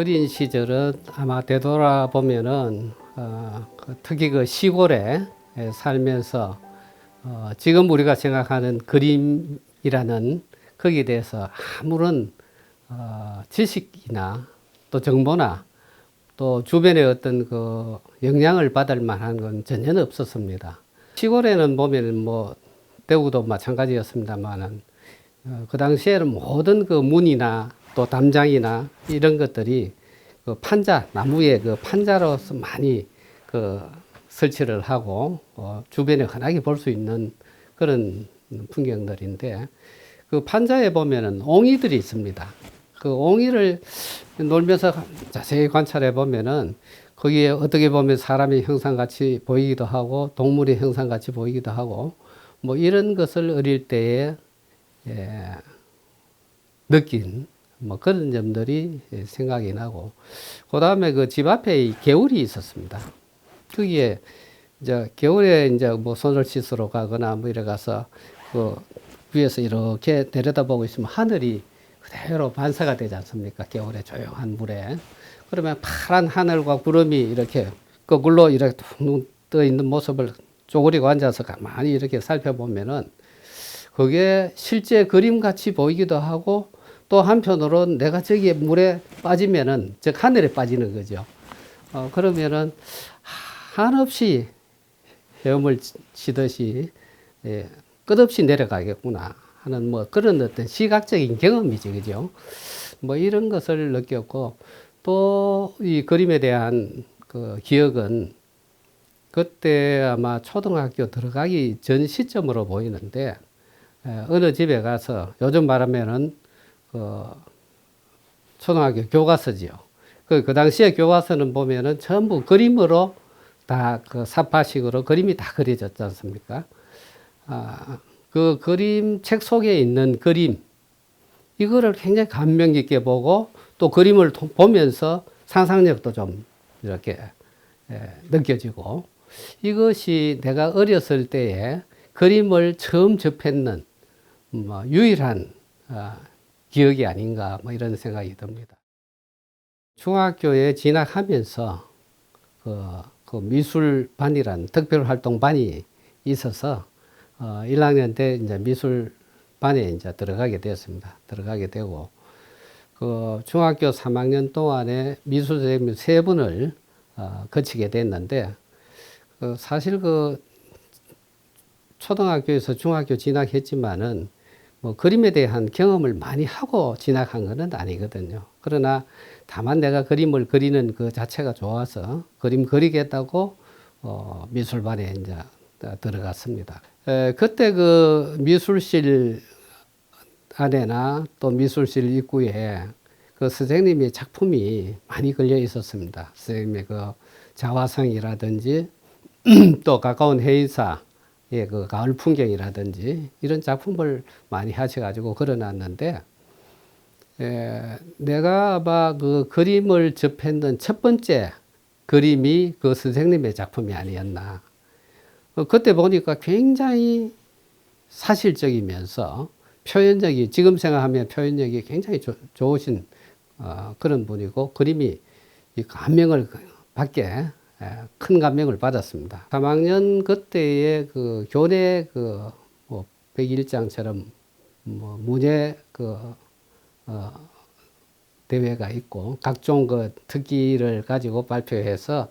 어린 시절은 아마 되돌아보면은 특히 그 시골에 살면서 지금 우리가 생각하는 그림이라는 거기에 대해서 아무런 지식이나 또 정보나 또 주변에 어떤 그 영향을 받을 만한 건 전혀 없었습니다. 시골에는 보면은 뭐 대구도 마찬가지였습니다만은 그 당시에는 모든 그 문이나 또 담장이나 이런 것들이 그 판자, 나무의 그 판자로서 많이 그 설치를 하고 주변에 흔하게 볼 수 있는 그런 풍경들인데 그 판자에 보면은 옹이들이 있습니다. 그 옹이를 놀면서 자세히 관찰해 보면은 거기에 어떻게 보면 사람의 형상같이 보이기도 하고 동물의 형상같이 보이기도 하고 뭐 이런 것을 어릴 때에 느낀 뭐 그런 점들이 생각이 나고 그 다음에 그 집 앞에 개울이 있었습니다. 거기에 이제 겨울에 이제 뭐 손을 씻으러 가거나 뭐 이래 가서 그 위에서 이렇게 내려다보고 있으면 하늘이 그대로 반사가 되지 않습니까? 겨울에 조용한 물에. 그러면 파란 하늘과 구름이 이렇게 거꾸로 이렇게 둥둥 떠 있는 모습을 쪼그리고 앉아서 가만히 이렇게 살펴보면은 그게 실제 그림 같이 보이기도 하고 또 한편으로는 내가 저기에 물에 빠지면은 즉 하늘에 빠지는 거죠. 그러면은 한없이 헤엄을 치듯이 끝없이 내려가겠구나 하는 뭐 그런 어떤 시각적인 경험이지, 그죠? 뭐 이런 것을 느꼈고 또 이 그림에 대한 그 기억은 그때 아마 초등학교 들어가기 전 시점으로 보이는데 어느 집에 가서 요즘 말하면은 그 초등학교 교과서지요. 그 당시에 교과서는 보면은 전부 그림으로 다 그 사파식으로 그림이 다 그려졌지 않습니까? 그 그림, 책 속에 있는 그림, 이거를 굉장히 감명 깊게 보고 또 그림을 보면서 상상력도 좀 이렇게 느껴지고 이것이 내가 어렸을 때에 그림을 처음 접했는 뭐 유일한 기억이 아닌가 뭐 이런 생각이 듭니다. 중학교에 진학하면서 그 미술반이라는 특별활동반이 있어서 1학년 때 이제 미술반에 이제 들어가게 되었습니다. 들어가게 되고 그 중학교 3학년 동안에 미술 선생님 3분을 거치게 됐는데 사실 그 초등학교에서 중학교 진학했지만은 뭐 그림에 대한 경험을 많이 하고 진학한 것은 아니거든요. 그러나 다만 내가 그림을 그리는 그 자체가 좋아서 그림 그리겠다고 미술반에 이제 들어갔습니다. 그때 그 미술실 안에나 또 미술실 입구에 그 선생님의 작품이 많이 걸려 있었습니다. 선생님의 그 자화상이라든지 또 가까운 해인사 그 가을 풍경이라든지 이런 작품을 많이 하셔가지고 걸어놨는데 내가 아마 그 그림을 접했던 첫 번째 그림이 그 선생님의 작품이 아니었나. 그때 보니까 굉장히 사실적이면서 표현력이 지금 생각하면 표현력이 굉장히 좋으신 그런 분이고 그림이 이 감명을 받게 큰 감명을 받았습니다. 3학년 그때의 그 교내 그뭐 101장처럼 뭐 문예 대회가 있고 각종 그 특기를 가지고 발표해서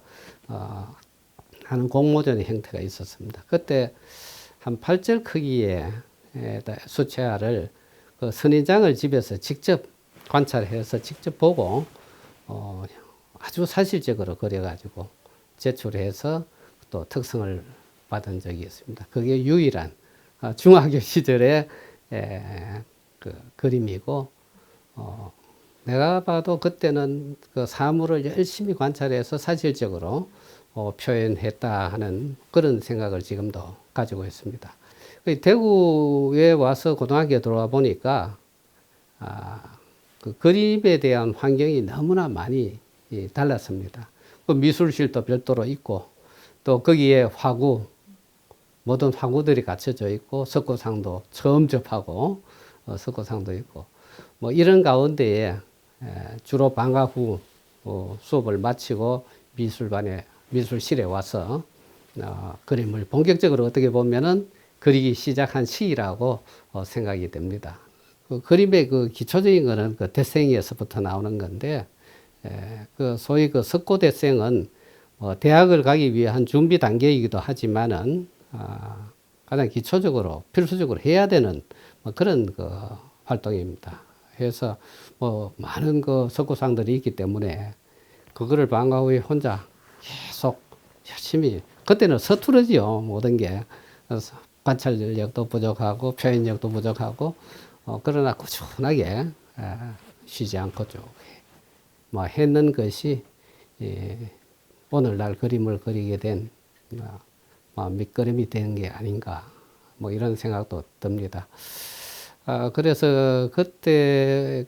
하는 공모전 형태가 있었습니다. 그때 한 8절 크기의 수채화를 그 선인장을 집에서 직접 관찰해서 직접 보고 아주 사실적으로 그려가지고 제출해서 또 특성을 받은 적이 있습니다. 그게 유일한 중학교 시절의 그 그림이고 내가 봐도 그때는 그 사물을 열심히 관찰해서 사실적으로 표현했다 하는 그런 생각을 지금도 가지고 있습니다. 대구에 와서 고등학교에 들어와 보니까 그 그림에 대한 환경이 너무나 많이 달랐습니다. 그 미술실도 별도로 있고 또 거기에 화구, 모든 화구들이 갖춰져 있고 석고상도 처음 접하고 석고상도 있고 뭐 이런 가운데에 주로 방과 후 수업을 마치고 미술실에 와서 그림을 본격적으로 어떻게 보면은 그리기 시작한 시기라고 생각이 됩니다. 그 그림의 그 기초적인 거는 그 데생에서부터 나오는 건데, 그 소위 그 석고데생은 대학을 가기 위한 준비 단계이기도 하지만은 가장 기초적으로 필수적으로 해야 되는 뭐 그런 그 활동입니다. 그래서 뭐 많은 그 석고상들이 있기 때문에 그거를 방과 후에 혼자 계속 열심히, 그때는 서투르지요 모든 게. 관찰력도 부족하고 표현력도 부족하고 그러나 꾸준하게 쉬지 않고 쭉 뭐 했는 것이 오늘날 그림을 그리게 된 밑거름이 된 게 아닌가, 뭐 이런 생각도 듭니다. 그래서 그때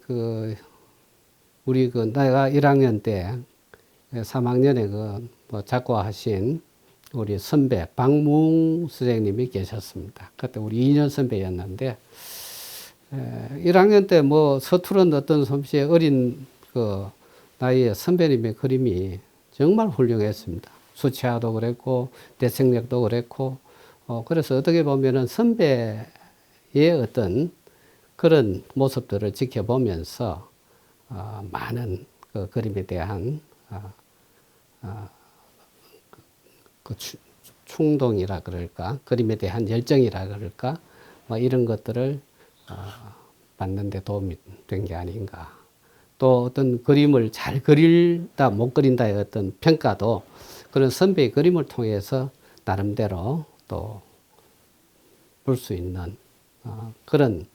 우리 내가 1학년 때 3학년에 뭐 작고하신 우리 선배 박무웅 선생님이 계셨습니다. 그때 우리 2년 선배였는데 1학년 때 뭐 서투른 어떤 솜씨의 어린 나이의 선배님의 그림이 정말 훌륭했습니다. 수채화도 그랬고 대생력도 그랬고 그래서 어떻게 보면은 선배의 어떤 그런 모습들을 지켜보면서 많은 그 그림에 대한 그 충동이라 그럴까, 그림에 대한 열정이라 그럴까, 뭐 이런 것들을 받는 데 도움이 된 게 아닌가. 또 어떤 그림을 잘 그린다 못 그린다의 어떤 평가도 그런 선배의 그림을 통해서 나름대로 또 볼 수 있는 그런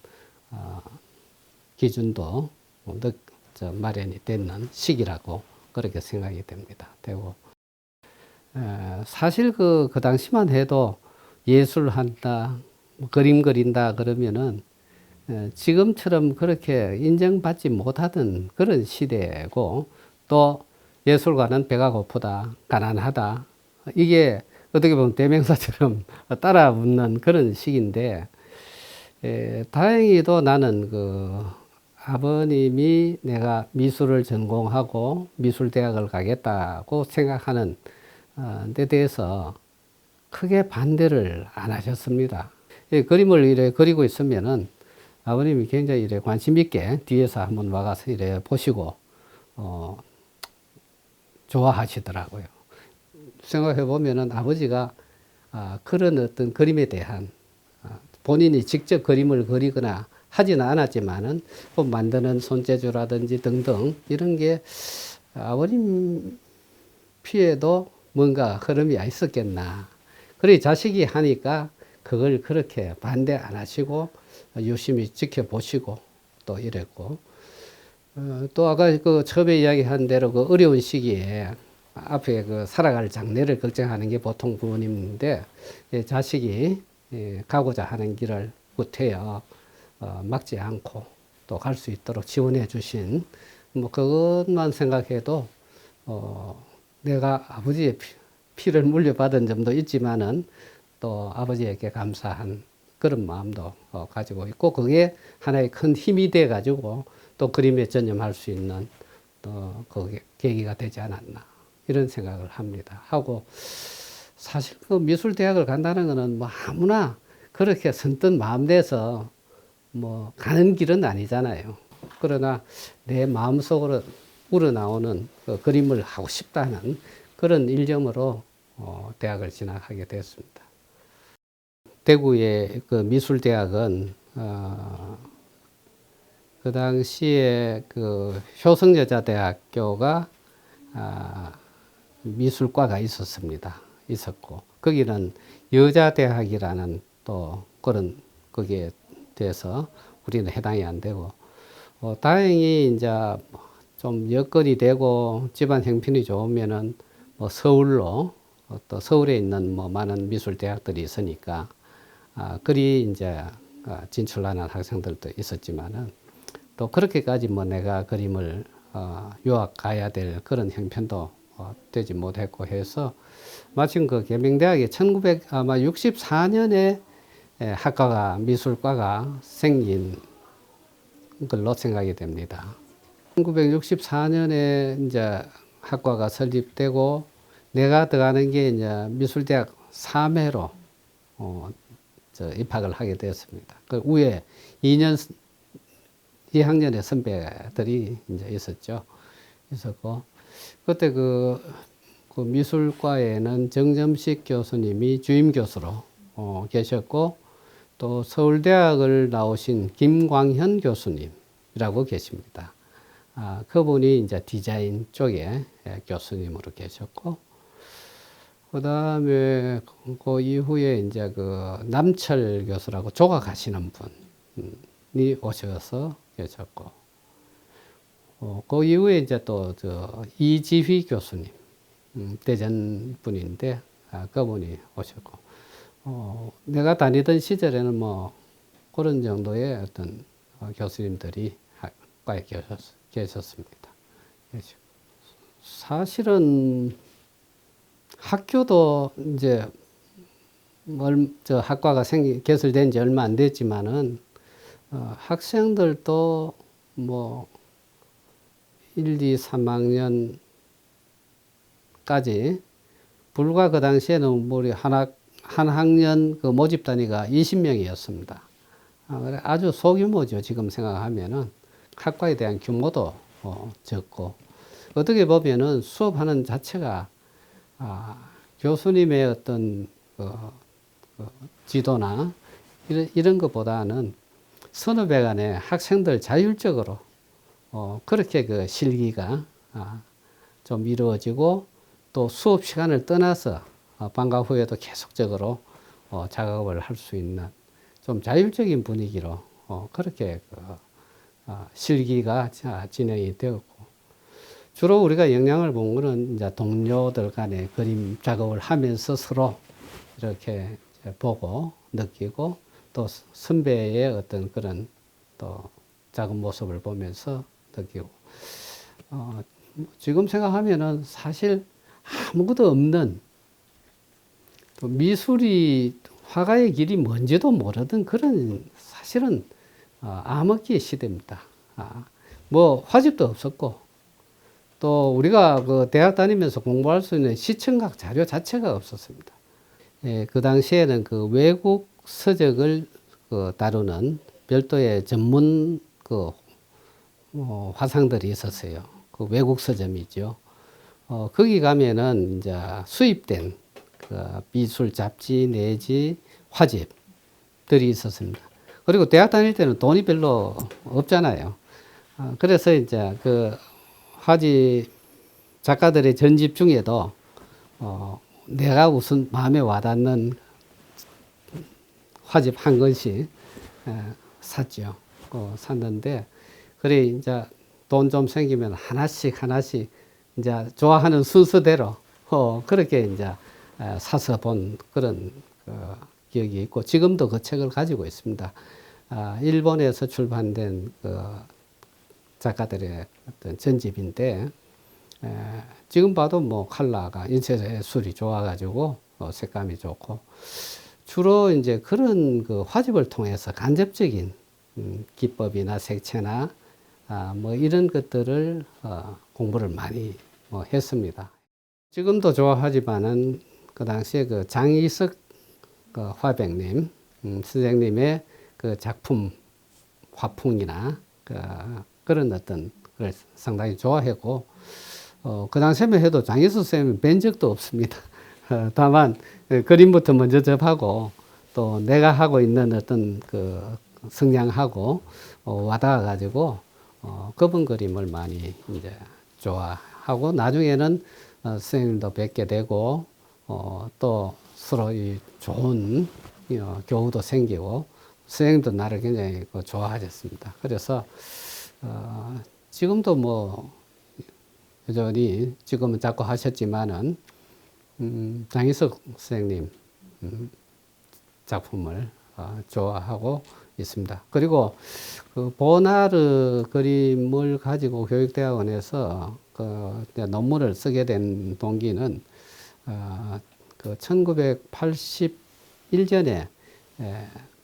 기준도 마련이 되는 시기라고 그렇게 생각이 됩니다. 되고 사실 그 당시만 해도 예술한다, 그림 그린다 그러면은 지금처럼 그렇게 인정받지 못하던 그런 시대고, 또 예술가는 배가 고프다, 가난하다, 이게 어떻게 보면 대명사처럼 따라붙는 그런 시기인데, 다행히도 나는 아버님이 내가 미술을 전공하고 미술대학을 가겠다고 생각하는 데 대해서 크게 반대를 안 하셨습니다. 그림을 이래 그리고 있으면은 아버님이 굉장히 이래 관심 있게 뒤에서 한번 와가서 이래 보시고 좋아하시더라고요. 생각해 보면은 아버지가 그런 어떤 그림에 대한 본인이 직접 그림을 그리거나 하지는 않았지만은 뭐 만드는 손재주라든지 등등 이런 게 아버님 피에도 뭔가 흐름이 있었겠나. 그래 자식이 하니까 그걸 그렇게 반대 안 하시고 유심히 지켜보시고 또 이랬고, 또 아까 처음에 이야기한 대로 어려운 시기에 앞에 살아갈 장래를 걱정하는 게 보통 부모님인데, 자식이 가고자 하는 길을 구태여 막지 않고 또 갈 수 있도록 지원해 주신 뭐 그것만 생각해도 내가 아버지의 피를 물려받은 점도 있지만은 또 아버지에게 감사한 그런 마음도 가지고 있고, 그게 하나의 큰 힘이 돼 가지고 또 그림에 전념할 수 있는 또 그 계기가 되지 않았나, 이런 생각을 합니다. 하고 사실 미술대학을 간다는 거는 뭐 아무나 그렇게 선뜻 마음 내서 뭐 가는 길은 아니잖아요. 그러나 내 마음속으로 우러나오는 그림을 하고 싶다는 그런 일념으로 대학을 진학하게 됐습니다. 대구의 미술대학은 그 당시에 효성여자대학교가 미술과가 있었고, 거기는 여자대학이라는 또 그런 거기에 대해서 우리는 해당이 안 되고, 다행히 이제 좀 여건이 되고 집안 형편이 좋으면은 뭐 서울로 또 서울에 있는 뭐 많은 미술 대학들이 있으니까 그리 이제 진출하는 학생들도 있었지만은 또 그렇게까지 뭐 내가 그림을 유학 가야 될 그런 형편도 되지 못했고 해서 마침 계명대학에 1964년에 학과가 미술과가 생긴 걸로 생각이 됩니다. 1964년에 이제 학과가 설립되고 내가 들어가는 게 이제 미술대학 3회로 입학을 하게 되었습니다. 그 위에 2학년의 선배들이 이제 있었죠. 있었고 그때 그 미술과에는 정점식 교수님이 주임 교수로 계셨고 또 서울대학을 나오신 김광현 교수님이라고 계십니다. 그분이 이제 디자인 쪽에 교수님으로 계셨고, 그 다음에 그 이후에 이제 그 남철 교수라고 조각하시는 분이 오셔서 계셨고, 그 이후에 이제 또 이지휘 교수님, 대전 분인데, 그분이 오셨고, 내가 다니던 시절에는 뭐 그런 정도의 어떤 교수님들이 학과에 계셨습니다. 사실은 학교도 이제 학과가 개설된 지 얼마 안 됐지만은 학생들도 뭐 1, 2, 3학년까지 불과 그 당시에는 우리 한 학년 그 모집 단위가 20명이었습니다. 아주 소규모죠. 지금 생각하면은 학과에 대한 규모도 적고 어떻게 보면은 수업하는 자체가 교수님의 어떤 지도나 이런 것보다는 선후배 간에 학생들 자율적으로 그렇게 그 실기가 좀 이루어지고 또 수업 시간을 떠나서 방과 후에도 계속적으로 작업을 할 수 있는 좀 자율적인 분위기로 그렇게 실기가 진행이 되었고 주로 우리가 영향을 본 거는 이제 동료들 간의 그림 작업을 하면서 서로 이렇게 보고 느끼고 또 선배의 어떤 그런 또 작은 모습을 보면서 느끼고 지금 생각하면은 사실 아무것도 없는 또 미술이 화가의 길이 뭔지도 모르던 그런 사실은 암흑기의 시대입니다. 뭐 화집도 없었고 또 우리가 그 대학 다니면서 공부할 수 있는 시청각 자료 자체가 없었습니다. 예, 그 당시에는 그 외국 서적을 다루는 별도의 전문 화상들이 있었어요. 그 외국 서점이죠. 거기 가면은 이제 수입된 그 미술 잡지 내지 화집들이 있었습니다. 그리고 대학 다닐 때는 돈이 별로 없잖아요. 그래서 이제 그 화집 작가들의 전집 중에도 내가 우선 마음에 와닿는 화집 한 권씩 샀죠. 샀는데 그래 이제 돈 좀 생기면 하나씩 이제 좋아하는 순서대로 그렇게 이제 사서 본 그런 기억이 있고 지금도 그 책을 가지고 있습니다. 일본에서 출판된 작가들의 어떤 전집인데 지금 봐도 뭐 컬러가 인쇄술이 좋아가지고 색감이 좋고 주로 이제 그런 그 화집을 통해서 간접적인 기법이나 색채나 뭐 이런 것들을 공부를 많이 했습니다. 지금도 좋아하지만은 그 당시에 그 장이석 화백님 선생님의 그 작품 화풍이나 그런 어떤 걸 상당히 좋아했고 그 당시에만 해도 장이석 선생님 뵌 적도 없습니다. 다만 그림부터 먼저 접하고 또 내가 하고 있는 어떤 그 성향하고 와닿아 가지고 그분 그림을 많이 이제 좋아하고 나중에는 선생님도 뵙게 되고 또 서로 이 좋은 교우도 생기고 선생님도 나를 굉장히 좋아하셨습니다. 그래서 지금도 뭐 여전히 지금은 자꾸 하셨지만은 장희석 선생님 작품을 좋아하고 있습니다. 그리고 그 보나르 그림을 가지고 교육대학원에서 논문을 쓰게 된 동기는 그 1981년에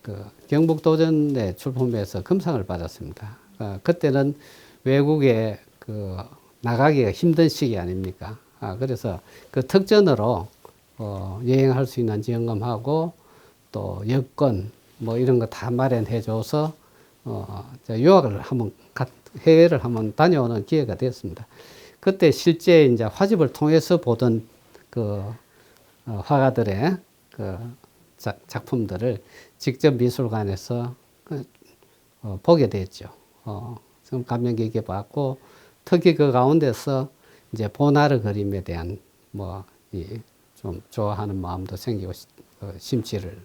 그 경북도전에 출품해서 금상을 받았습니다. 그때는 외국에 그 나가기가 힘든 시기 아닙니까? 그래서 그 특전으로 여행할 수 있는 지원금하고 또 여권 뭐 이런 거 다 마련해 줘서 유학을 한번 해외를 한번 다녀오는 기회가 됐습니다. 그때 실제 이제 화집을 통해서 보던 그 화가들의 그 작품들을 직접 미술관에서 보게 됐죠. 좀 감명 깊게 봤고, 특히 그 가운데서 이제 보나르 그림에 대한 좀 좋아하는 마음도 생기고 심취를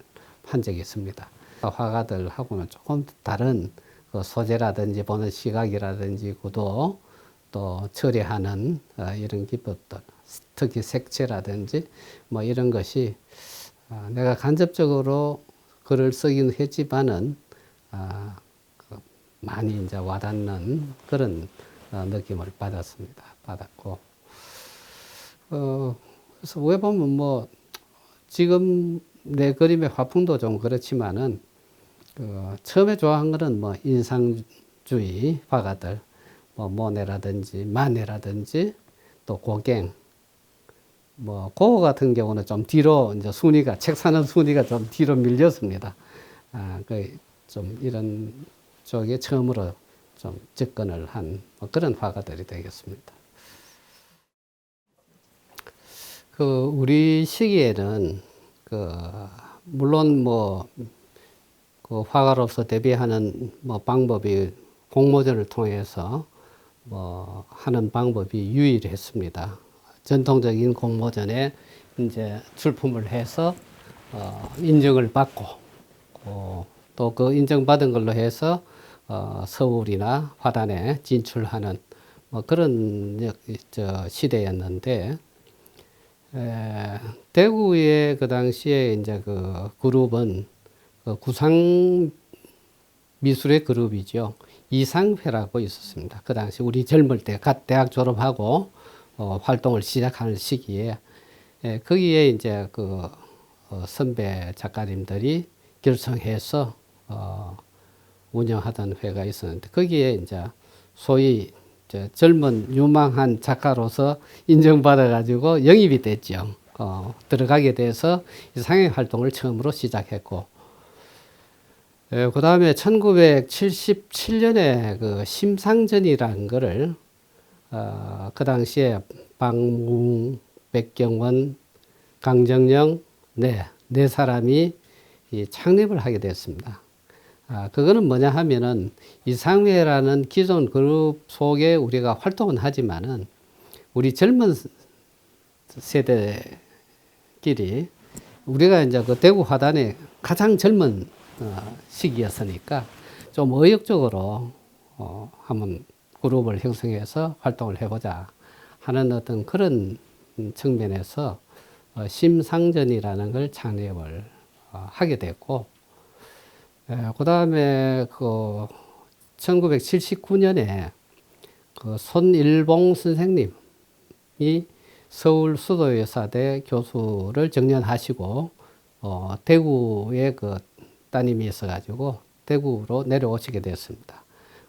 한 적이 있습니다. 화가들하고는 조금 다른 그 소재라든지 보는 시각이라든지 구도 또 처리하는 이런 기법들, 특히 색채라든지 뭐 이런 것이 내가 간접적으로 글을 쓰긴 했지만은 많이 이제 와닿는 그런 느낌을 받았고, 그래서 왜 보면 뭐 지금 내 그림의 화풍도 좀 그렇지만은 처음에 좋아한 거는 뭐 인상주의 화가들, 뭐 모네라든지 마네라든지 또 고갱, 뭐 고흐 같은 경우는 좀 뒤로 이제 책 사는 순위가 좀 뒤로 밀렸습니다. 좀 이런 쪽에 처음으로 좀 접근을 한 그런 화가들이 되겠습니다. 우리 시기에는 물론 그 화가로서 데뷔하는 방법이 공모전을 통해서 하는 방법이 유일했습니다. 전통적인 공모전에 이제 출품을 해서 인정을 받고 또 그 인정받은 걸로 해서 서울이나 화단에 진출하는 그런 시대였는데, 대구의 그 당시에 이제 그 그룹은 구상 미술의 그룹이죠. 이상회라고 있었습니다. 그 당시 우리 젊을 때 갓 대학 졸업하고 활동을 시작하는 시기에 거기에 이제 선배 작가님들이 결성해서 운영하던 회가 있었는데, 거기에 이제 소위 젊은 유망한 작가로서 인정받아가지고 영입이 됐죠. 들어가게 돼서 상해 활동을 처음으로 시작했고, 그 다음에 1977년에 그 심상전이라는 거를 그 당시에 박무웅, 백경원, 강정영 네 사람이 창립을 하게 됐습니다. 그거는 뭐냐 하면은 이상회라는 기존 그룹 속에 우리가 활동은 하지만은 우리 젊은 세대끼리 우리가 이제 그 대구 화단의 가장 젊은 시기였으니까 좀 의욕적으로 한번 그룹을 형성해서 활동을 해보자 하는 어떤 그런 측면에서 심상전이라는 걸 창립을 하게 됐고, 그 다음에 1979년에 손일봉 선생님이 서울 수도여사대 교수를 정년하시고 대구에 따님이 있어가지고 대구로 내려오시게 됐습니다.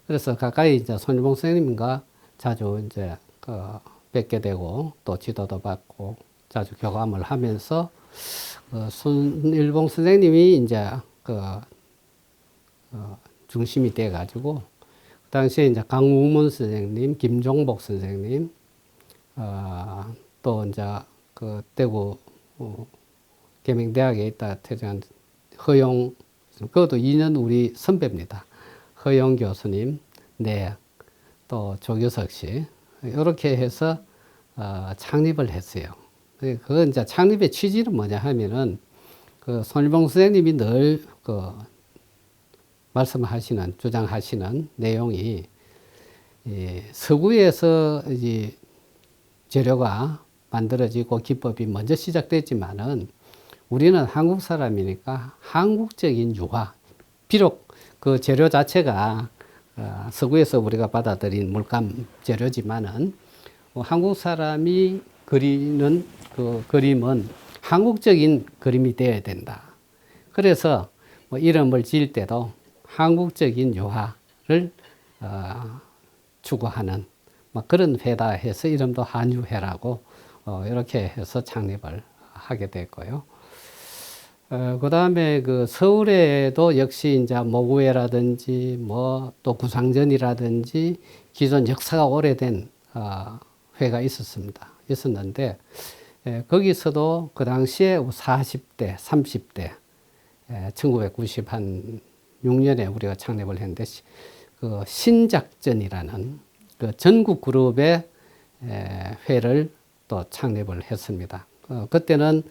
그래서 가까이 이제 손일봉 선생님과 자주 이제 뵙게 되고 또 지도도 받고 자주 교감을 하면서 손일봉 선생님이 이제 중심이 돼 가지고 그 당시에 이제 강우문 선생님, 김종복 선생님, 또 이제 대구 계명대학에 있다 퇴장한 허용, 그것도 2년 우리 선배입니다. 허용 교수님, 또 조규석 씨, 이렇게 해서 창립을 했어요. 그건 이제 창립의 취지는 뭐냐 하면은 손일봉 선생님이 늘 주장하시는 내용이 서구에서 이제 재료가 만들어지고 기법이 먼저 시작됐지만은 우리는 한국 사람이니까 한국적인 유화, 비록 그 재료 자체가 서구에서 우리가 받아들인 물감 재료지만은 한국 사람이 그리는 그 그림은 한국적인 그림이 되어야 된다. 그래서 이름을 지을 때도 한국적인 유화를 추구하는 뭐 그런 회다 해서 이름도 한유회라고 이렇게 해서 창립을 하게 됐고요. 그 다음에 그 서울에도 역시 이제 모구회라든지 뭐 또 구상전이라든지 기존 역사가 오래된 회가 있었는데 거기서도 그 당시에 40대, 30대 1996년에 우리가 창립을 했는데 그 신작전이라는 그 전국 그룹의 회를 또 창립을 했습니다. 그때는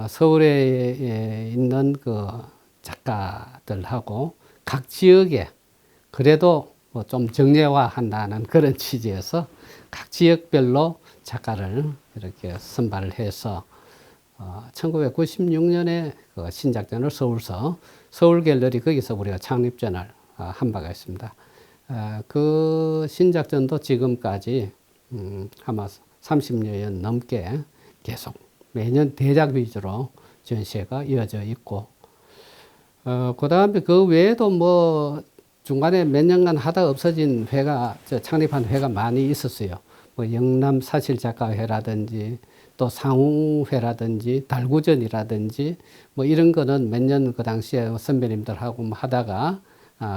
서울에 있는 그 작가들하고 각 지역에 그래도 뭐 좀 정례화한다는 그런 취지에서 각 지역별로 작가를 이렇게 선발을 해서 1996년에 그 신작전을 서울갤러리 거기서 우리가 창립전을 한 바가 있습니다. 그 신작전도 지금까지 아마 30년 넘게 계속 매년 대작 위주로 전시회가 이어져 있고, 그 다음에 그 외에도 뭐 중간에 몇 년간 하다 없어진 회가, 창립한 회가 많이 있었어요. 뭐 영남 사실작가회라든지 또 상웅회라든지 달구전이라든지 뭐 이런 거는 몇 년 그 당시에 선배님들하고 뭐 하다가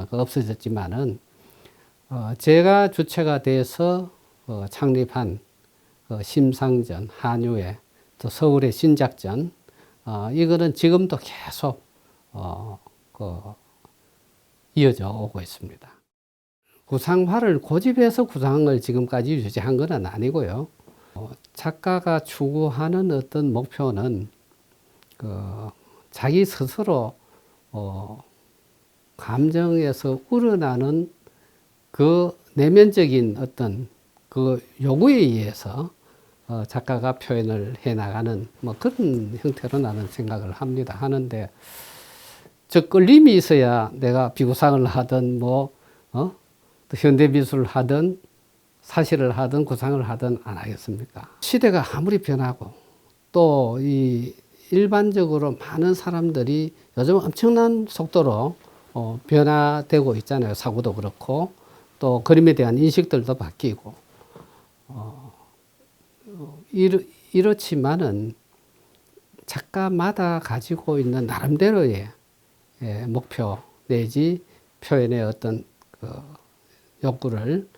그 없어졌지만은 제가 주체가 돼서 창립한 심상전, 한유회, 또 서울의 신작전, 이거는 지금도 계속 이어져 오고 있습니다. 구상화를 고집해서 구상을 지금까지 유지한 건 아니고요. 작가가 추구하는 어떤 목표는 자기 스스로 감정에서 우러나는 그 내면적인 어떤 그 요구에 의해서 작가가 표현을 해 나가는 뭐 그런 형태로 나는 생각을 하는데, 저 끌림이 있어야 내가 비구상을 하든 또 현대미술을 하든 사실을 하든 구상을 하든 안 하겠습니까? 시대가 아무리 변하고 또 이 일반적으로 많은 사람들이 요즘 엄청난 속도로 변화되고 있잖아요. 사고도 그렇고 또 그림에 대한 인식들도 바뀌고 이렇지만은 작가마다 가지고 있는 나름대로의 목표 내지 표현의 어떤 그 욕구를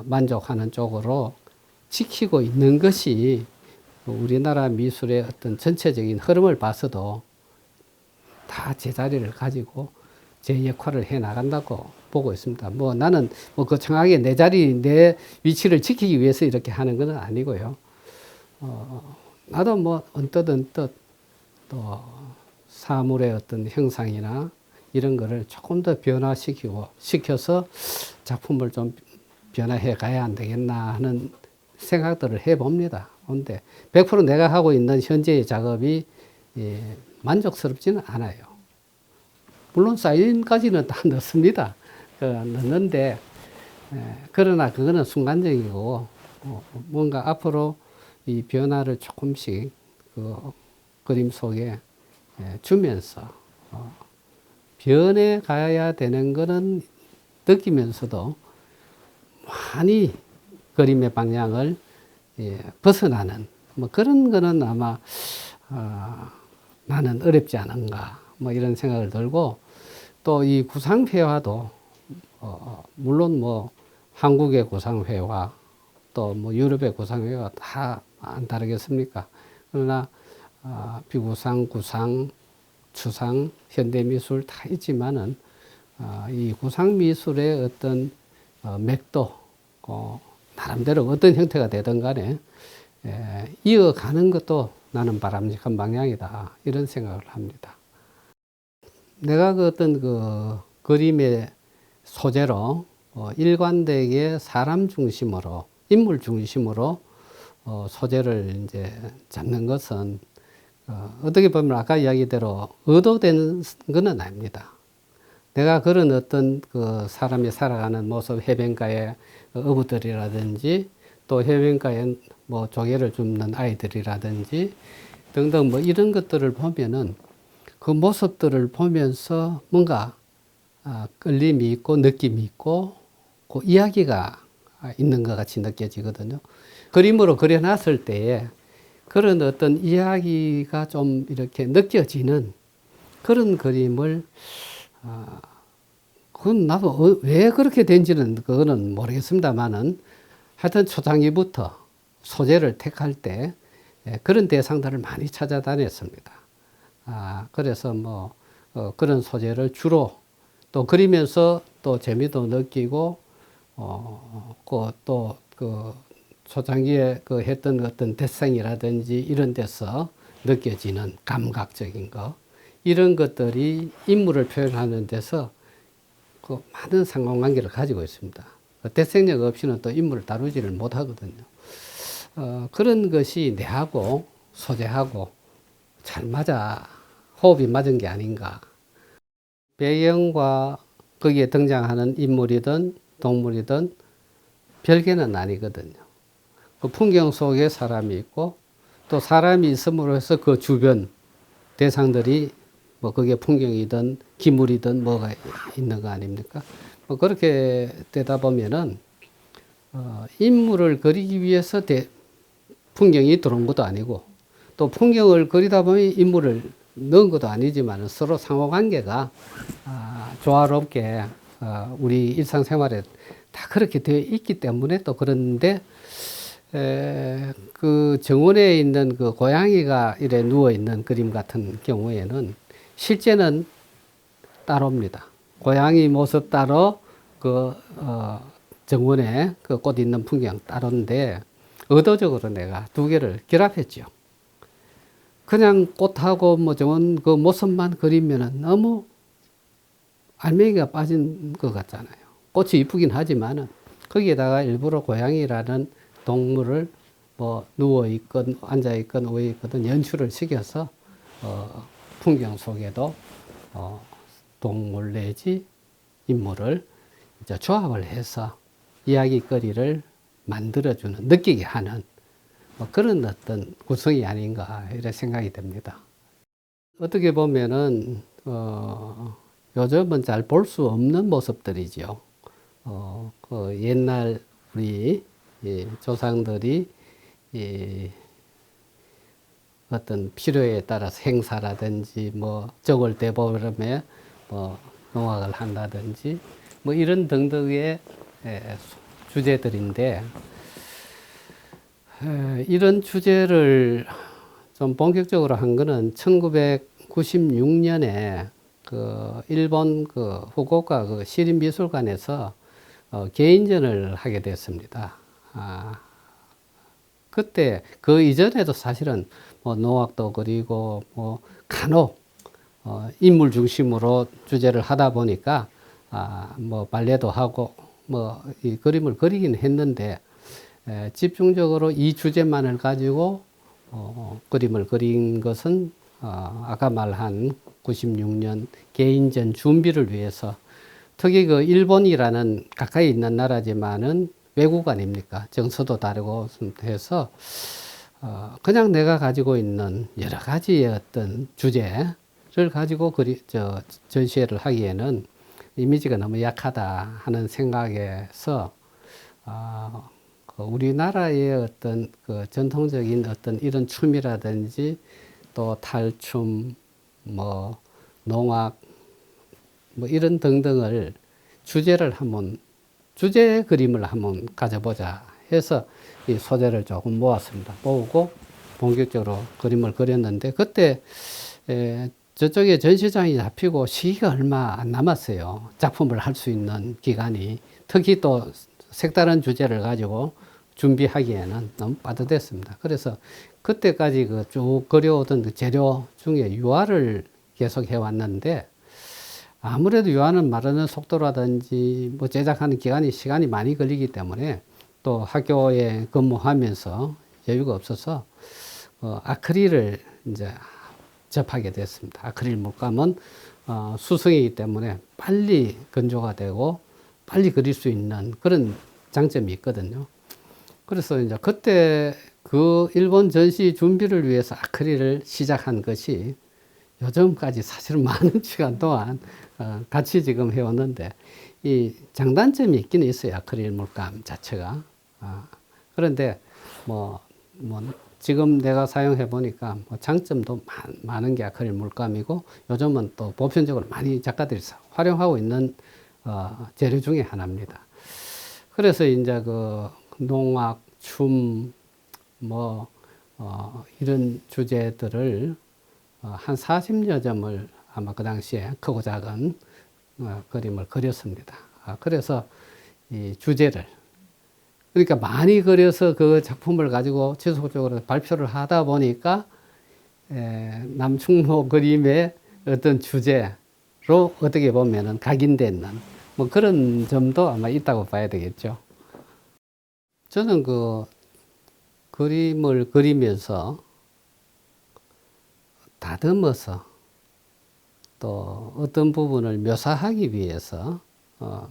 만족하는 쪽으로 지키고 있는 것이 우리나라 미술의 어떤 전체적인 흐름을 봐서도 다 제자리를 가지고 제 역할을 해 나간다고 보고 있습니다. 뭐 나는 뭐 거창하게 내 자리, 내 위치를 지키기 위해서 이렇게 하는 건 아니고요. 나도 뭐 언뜻 또 사물의 어떤 형상이나 이런 거를 조금 더 시켜서 작품을 좀 변화해 가야 안 되겠나 하는 생각들을 해 봅니다. 그런데 100% 내가 하고 있는 현재의 작업이 만족스럽지는 않아요. 물론 사인까지는 다 넣습니다. 넣는데 그러나 그거는 순간적이고 뭔가 앞으로 이 변화를 조금씩 그 그림 속에 주면서 변해 가야 되는 거는 느끼면서도 많이 그림의 방향을 벗어나는 뭐 그런 거는 아마 나는 어렵지 않은가 뭐 이런 생각을 들고, 또 이 구상회화도 물론 뭐 한국의 구상회화 또 뭐 유럽의 구상회화 다 안 다르겠습니까? 그러나 비구상, 구상, 추상, 현대미술 다 있지만은 이 구상미술의 어떤 맥도 나름대로 어떤 형태가 되든 간에 이어가는 것도 나는 바람직한 방향이다 이런 생각을 합니다. 내가 그 어떤 그 그림의 소재로 일관되게 사람 중심으로 인물 중심으로 소재를 이제 잡는 것은 어떻게 보면 아까 이야기대로 의도되는 것은 아닙니다. 내가 그런 어떤 그 사람이 살아가는 모습, 해변가의 어부들이라든지 또 해변가에 뭐 조개를 줍는 아이들이라든지 등등 뭐 이런 것들을 보면은 그 모습들을 보면서 뭔가 끌림이 있고 느낌이 있고 그 이야기가 있는 것 같이 느껴지거든요. 그림으로 그려놨을 때에 그런 어떤 이야기가 좀 이렇게 느껴지는 그런 그림을, 그건 나도 왜 그렇게 된지는 그거는 모르겠습니다만은 하여튼 초창기부터 소재를 택할 때 그런 대상들을 많이 찾아다녔습니다. 그래서 뭐, 그런 소재를 주로 또 그리면서 또 재미도 느끼고, 그 초창기에 그 했던 어떤 대생이라든지 이런 데서 느껴지는 감각적인 거, 이런 것들이 인물을 표현하는 데서 그 많은 상관관계를 가지고 있습니다. 대생력 없이는 또 인물을 다루지를 못하거든요. 그런 것이 내하고 소재하고 잘 맞아, 호흡이 맞은 게 아닌가. 배경과 거기에 등장하는 인물이든 동물이든 별개는 아니거든요. 그 풍경 속에 사람이 있고 또 사람이 있음으로 해서 그 주변 대상들이 뭐 그게 풍경이든 기물이든 뭐가 있는 거 아닙니까? 뭐 그렇게 되다 보면은 인물을 그리기 위해서 풍경이 들어온 것도 아니고 또 풍경을 그리다 보면 인물을 넣은 것도 아니지만 서로 상호관계가 조화롭게 우리 일상생활에 다 그렇게 되어 있기 때문에 또 그런데 그 정원에 있는 그 고양이가 이래 누워 있는 그림 같은 경우에는 실제는 따로입니다. 고양이 모습 따로 그 정원에 그 꽃 있는 풍경 따로인데 의도적으로 내가 두 개를 결합했죠. 그냥 꽃하고 뭐 정원 그 모습만 그리면은 너무 알맹이가 빠진 것 같잖아요. 꽃이 이쁘긴 하지만은 거기에다가 일부러 고양이라는 동물을 뭐 누워 있건 앉아 있건 오에 있거든 연출을 시켜서 풍경 속에도 동물 내지 인물을 이제 조합을 해서 이야기거리를 만들어주는, 느끼게 하는 뭐 그런 어떤 구성이 아닌가 이런 생각이 듭니다. 어떻게 보면은 요즘은 잘 볼 수 없는 모습들이죠. 그 옛날 우리 조상들이 어떤 필요에 따라서 행사라든지 뭐 적을 대보름에 뭐 농악을 한다든지 뭐 이런 등등의 주제들인데 이런 주제를 좀 본격적으로 한 거는 1996년에 그 일본 그 후쿠오카 그 시립미술관에서 개인전을 하게 됐습니다. 그때 그 이전에도 사실은 뭐 농악도 그리고 뭐 간혹 인물 중심으로 주제를 하다 보니까 뭐 발레도 하고 뭐 이 그림을 그리긴 했는데 집중적으로 이 주제만을 가지고 그림을 그린 것은 아까 말한 96년 개인전 준비를 위해서 특히 그 일본이라는 가까이 있는 나라지만은 외국 아닙니까? 정서도 다르고 해서 그냥 내가 가지고 있는 여러 가지의 어떤 주제를 가지고 전시회를 하기에는 이미지가 너무 약하다 하는 생각에서 우리나라의 어떤 그 전통적인 어떤 이런 춤이라든지 또 탈춤, 뭐 농악, 뭐 이런 등등을 주제 그림을 한번 가져보자 해서 이 소재를 조금 모았습니다. 모으고 본격적으로 그림을 그렸는데 그때 저쪽에 전시장이 잡히고 시기가 얼마 안 남았어요. 작품을 할 수 있는 기간이. 특히 또 색다른 주제를 가지고 준비하기에는 너무 빠듯했습니다. 그래서 그때까지 그 쭉 그려오던 그 재료 중에 유화를 계속 해왔는데 아무래도 유화는 마르는 속도라든지 뭐 제작하는 시간이 많이 걸리기 때문에 또 학교에 근무하면서 여유가 없어서 아크릴을 이제 접하게 됐습니다. 아크릴 물감은 수성이기 때문에 빨리 건조가 되고 빨리 그릴 수 있는 그런 장점이 있거든요. 그래서 이제 그때 그 일본 전시 준비를 위해서 아크릴을 시작한 것이 요즘까지 사실은 많은 시간 동안 같이 지금 해왔는데 이 장단점이 있긴 있어요. 아크릴 물감 자체가. 그런데 지금 내가 사용해 보니까 장점도 많은 게 아크릴 물감이고, 요즘은 또 보편적으로 많이 작가들이 활용하고 있는 재료 중에 하나입니다. 그래서 이제 그 농악, 춤, 이런 주제들을 한 40여 점을 아마 그 당시에 크고 작은 그림을 그렸습니다. 그래서 이 주제를, 그러니까 많이 그려서 그 작품을 가지고 지속적으로 발표를 하다 보니까 남충모 그림의 어떤 주제로 어떻게 보면은 각인되는 그런 점도 아마 있다고 봐야 되겠죠. 저는 그 그림을 그리면서 다듬어서 또 어떤 부분을 묘사하기 위해서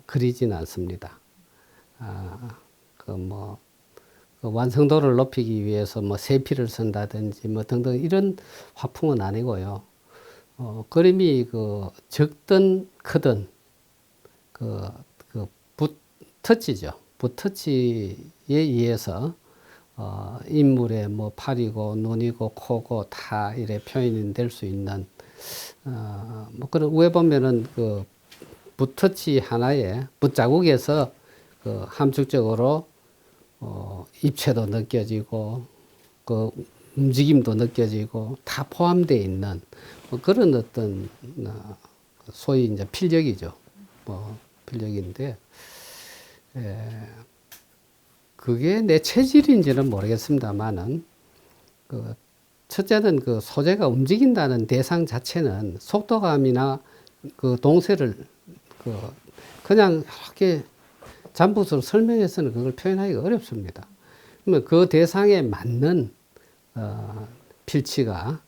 그리지는 않습니다. 그 완성도를 높이기 위해서 세피를 쓴다든지 등등 이런 화풍은 아니고요. 그림이 적든 크든 붓터치죠. 붓터치에 의해서 인물의 팔이고 눈이고 코고 다 이래 표현이 될 수 있는 그런 위에 보면은 그 붓터치 하나에 붓자국에서 함축적으로 입체도 느껴지고 그 움직임도 느껴지고 다 포함되어 있는 그런 어떤 소위 이제 필력이죠. 필력인데 그게 내 체질인지는 모르겠습니다만은 첫째는 그 소재가 움직인다는 대상 자체는 속도감이나 그 동세를 그냥 이렇게 잠붓으로 설명해서는 그걸 표현하기가 어렵습니다. 그러면 그 대상에 맞는 필치가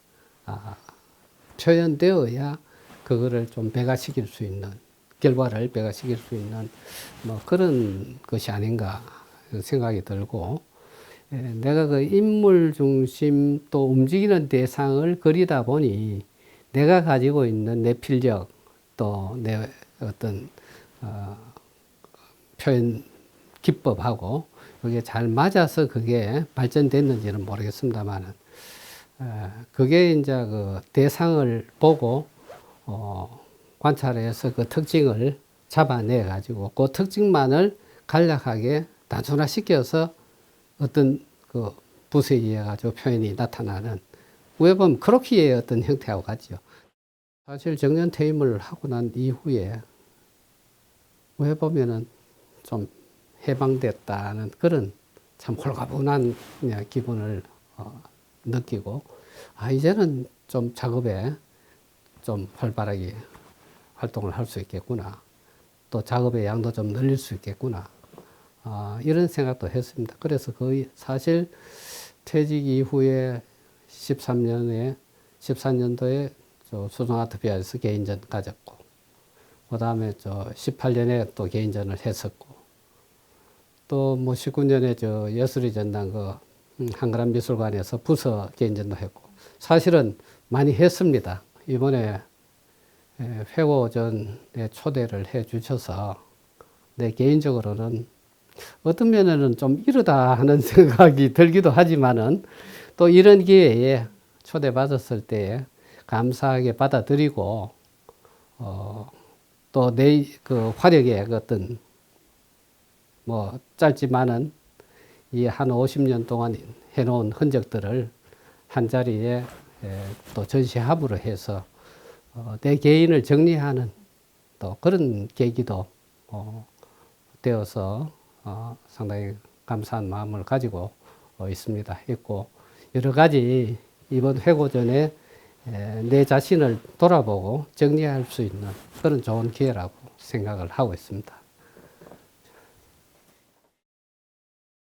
표현되어야 그거를 좀 배가시킬 수 있는, 결과를 배가시킬 수 있는 그런 것이 아닌가 생각이 들고, 내가 그 인물 중심 또 움직이는 대상을 그리다 보니 내가 가지고 있는 내 필력 또 내 어떤 표현 기법하고 그게 잘 맞아서 그게 발전됐는지는 모르겠습니다만은, 그게 이제 그 대상을 보고 관찰해서 그 특징을 잡아내 가지고 그 특징만을 간략하게 단순화시켜서 어떤 그 붓에 의해 가지고 표현이 나타나는, 왜 보면 크로키의 어떤 형태하고 같죠. 사실 정년 퇴임을 하고 난 이후에 왜 보면은 좀 해방됐다는 그런 참 홀가분한 기분을 느끼고, 이제는 좀 작업에 좀 활발하게 활동을 할 수 있겠구나. 또 작업의 양도 좀 늘릴 수 있겠구나. 이런 생각도 했습니다. 그래서 거의 사실 퇴직 이후에 14년도에 수성아트비아에서 개인전 가졌고, 그 다음에 18년에 또 개인전을 했었고, 또 19년에 예술의 전당 한가람 미술관에서 부서 개인전도 했고, 사실은 많이 했습니다. 이번에 회고전에 초대를 해 주셔서 내 개인적으로는 어떤 면에는 좀 이르다 하는 생각이 들기도 하지만은, 또 이런 기회에 초대받았을 때 감사하게 받아들이고, 또 내 그 화력의 어떤 짧지만은 이 한 50년 동안 해놓은 흔적들을 한 자리에 또 전시합으로 해서 내 개인을 정리하는 또 그런 계기도 되어서 상당히 감사한 마음을 가지고 있고, 여러 가지 이번 회고전에 내 자신을 돌아보고 정리할 수 있는 그런 좋은 기회라고 생각을 하고 있습니다.